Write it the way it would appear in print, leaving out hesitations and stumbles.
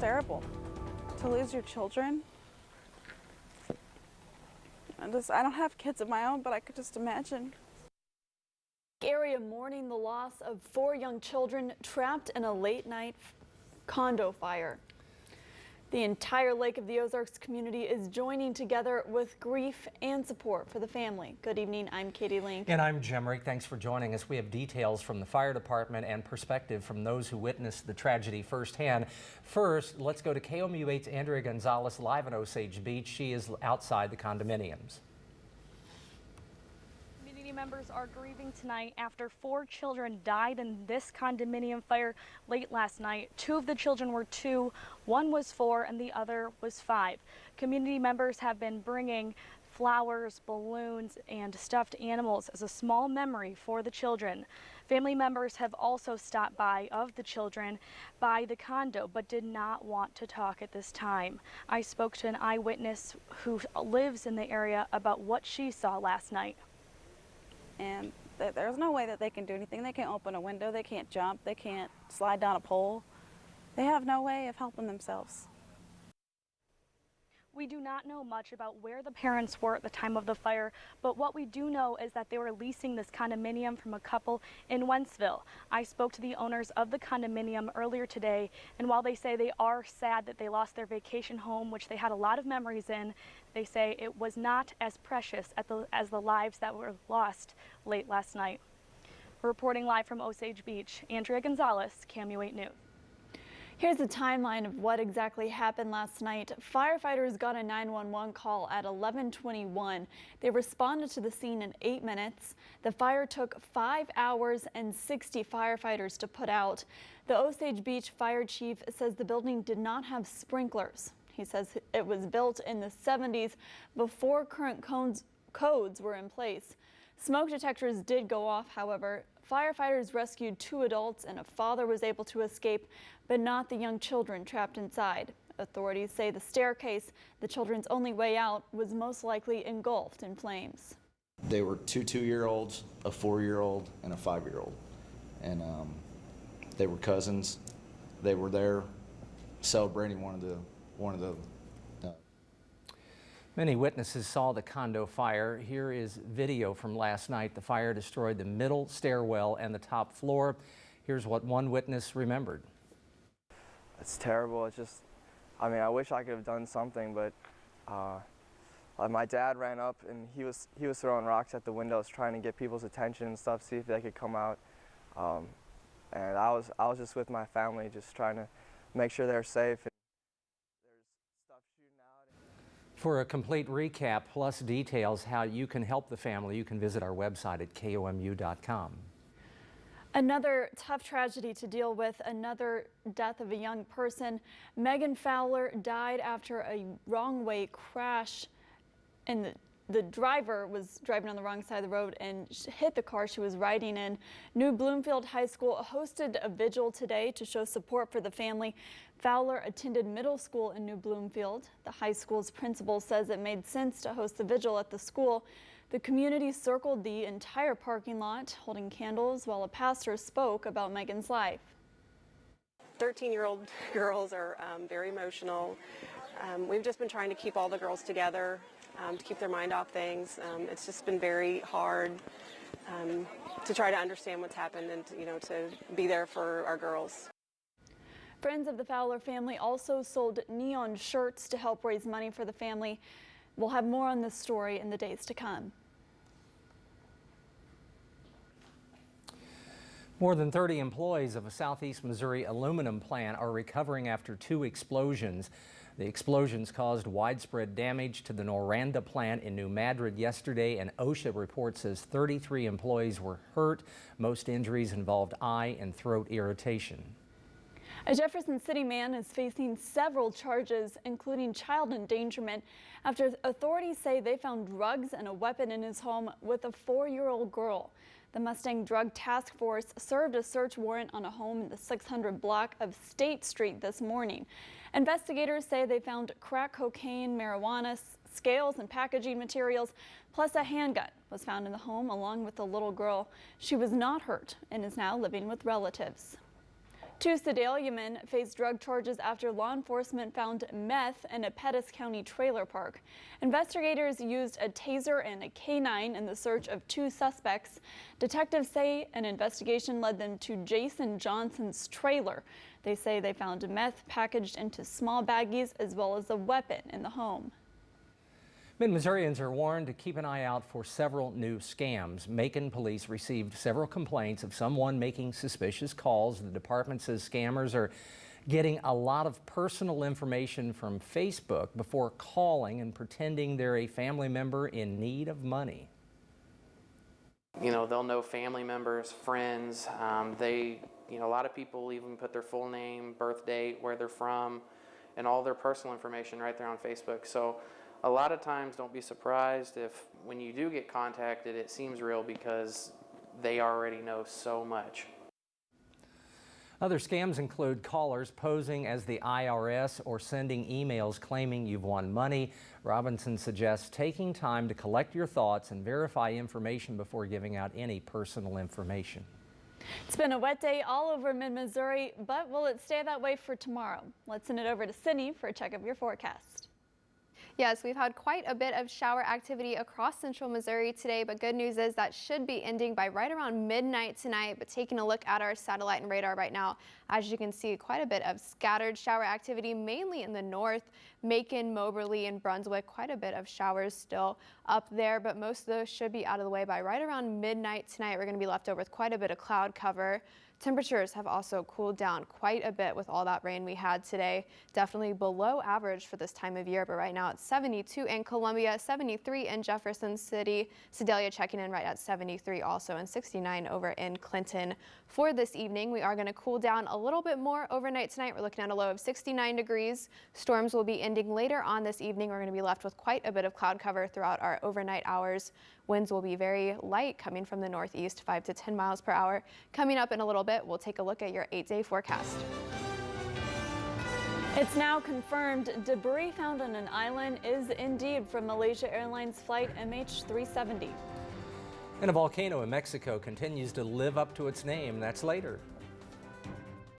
terrible to lose your children. I don't have kids of my own, but I could just imagine. Area mourning the loss of 4 young children trapped in a late-night condo fire. The entire Lake of the Ozarks community is joining together with grief and support for the family. Good evening, I'm Katie Link. And I'm Jim Rick. Thanks for joining us. We have details from the fire department and perspective from those who witnessed the tragedy firsthand. First, let's go to KOMU8's Andrea Gonzalez live in Osage Beach. She is outside the condominiums. Members are grieving tonight after 4 children died in this condominium fire late last night. 2 of the children were 2, 1 was 4, and the other was 5. Community members have been bringing flowers, balloons, and stuffed animals as a small memory for the children. Family members have also stopped by of the children by the condo, but did not want to talk at this time. I spoke to an eyewitness who lives in the area about what she saw last night. And there's no way that they can do anything. They can't open a window, they can't jump, they can't slide down a pole. They have no way of helping themselves. We do not know much about where the parents were at the time of the fire, but what we do know is that they were leasing this condominium from a couple in Wentzville. I spoke to the owners of the condominium earlier today, and while they say they are sad that they lost their vacation home, which they had a lot of memories in, they say it was not as precious as the lives that were lost late last night. Reporting live from Osage Beach, Andrea Gonzalez, KOMU8 News. Here's the timeline of what exactly happened last night. Firefighters got a 911 call at 11:21. They responded to the scene in 8 minutes. The fire took 5 hours and 60 firefighters to put out. The Osage Beach fire chief says the building did not have sprinklers. He says it was built in the 70s before current codes were in place. Smoke detectors did go off, however. Firefighters rescued 2 adults and a father was able to escape, but not the young children trapped inside. Authorities say the staircase, the children's only way out, was most likely engulfed in flames. They were 2 2-year-olds, a 4-year-old, and a 5-year-old. And they were cousins. They were there celebrating one of the Many witnesses saw the condo fire. Here is video from last night. The fire destroyed the middle stairwell and the top floor. Here's what one witness remembered. It's terrible. It's just, I mean, I wish I could have done something, but my dad ran up and he was throwing rocks at the windows trying to get people's attention and stuff, see if they could come out. And I was just with my family, just trying to make sure they're safe. For a complete recap plus details how you can help the family, you can visit our website at komu.com. Another tough tragedy to deal with, another death of a young person. Megan Fowler died after a wrong-way crash, and the driver was driving on the wrong side of the road and hit the car she was riding in. New Bloomfield High School hosted a vigil today to show support for the family. Fowler attended middle school in New Bloomfield. The high school's principal says it made sense to host the vigil at the school. The community circled the entire parking lot, holding candles while a pastor spoke about Megan's life. 13-year-old girls are very emotional. We've just been trying to keep all the girls together, to keep their mind off things. It's just been very hard to try to understand what's happened and to be there for our girls. Friends of the Fowler family also sold neon shirts to help raise money for the family. We'll have more on this story in the days to come. More than 30 employees of a Southeast Missouri aluminum plant are recovering after 2 explosions. The explosions caused widespread damage to the Noranda plant in New Madrid yesterday, and OSHA report says 33 employees were hurt. Most injuries involved eye and throat irritation. A Jefferson City man is facing several charges, including child endangerment, after authorities say they found drugs and a weapon in his home with a 4-year-old girl. The Mustang Drug Task Force served a search warrant on a home in the 600 block of State Street this morning. Investigators say they found crack cocaine, marijuana, scales and packaging materials, plus a handgun was found in the home along with the little girl. She was not hurt and is now living with relatives. Two Sedalia men face drug charges after law enforcement found meth in a Pettis County trailer park. Investigators used a taser and a canine in the search of two suspects. Detectives say an investigation led them to Jason Johnson's trailer. They say they found meth packaged into small baggies as well as a weapon in the home. Mid-Missourians are warned to keep an eye out for several new scams. Macon police received several complaints of someone making suspicious calls. The department says scammers are getting a lot of personal information from Facebook before calling and pretending they're a family member in need of money. You know, they'll know family members, friends. A lot of people even put their full name, birth date, where they're from, and all their personal information right there on Facebook. So a lot of times, don't be surprised if when you do get contacted, it seems real because they already know so much. Other scams include callers posing as the IRS or sending emails claiming you've won money. Robinson suggests taking time to collect your thoughts and verify information before giving out any personal information. It's been a wet day all over mid-Missouri, but will it stay that way for tomorrow? Let's send it over to Sydney for a check of your forecast. Yes, we've had quite a bit of shower activity across central Missouri today, but good news is that should be ending by right around midnight tonight. But taking a look at our satellite and radar right now, as you can see, quite a bit of scattered shower activity, mainly in the north, Macon, Moberly, and Brunswick. Quite a bit of showers still up there, but most of those should be out of the way by right around midnight tonight. We're going to be left over with quite a bit of cloud cover. Temperatures have also cooled down quite a bit with all that rain we had today. Definitely below average for this time of year, but right now it's 72 in Columbia, 73 in Jefferson City. Sedalia checking in right at 73 also, and 69 over in Clinton. For this evening, we are going to cool down a little bit more overnight tonight. We're looking at a low of 69 degrees. Storms will be ending later on this evening. We're going to be left with quite a bit of cloud cover throughout our overnight hours. Winds will be very light, coming from the northeast, 5 to 10 miles per hour. Coming up in a little bit, we'll take a look at your 8-day forecast. It's now confirmed debris found on an island is indeed from Malaysia Airlines flight MH370. And a volcano in Mexico continues to live up to its name. That's later.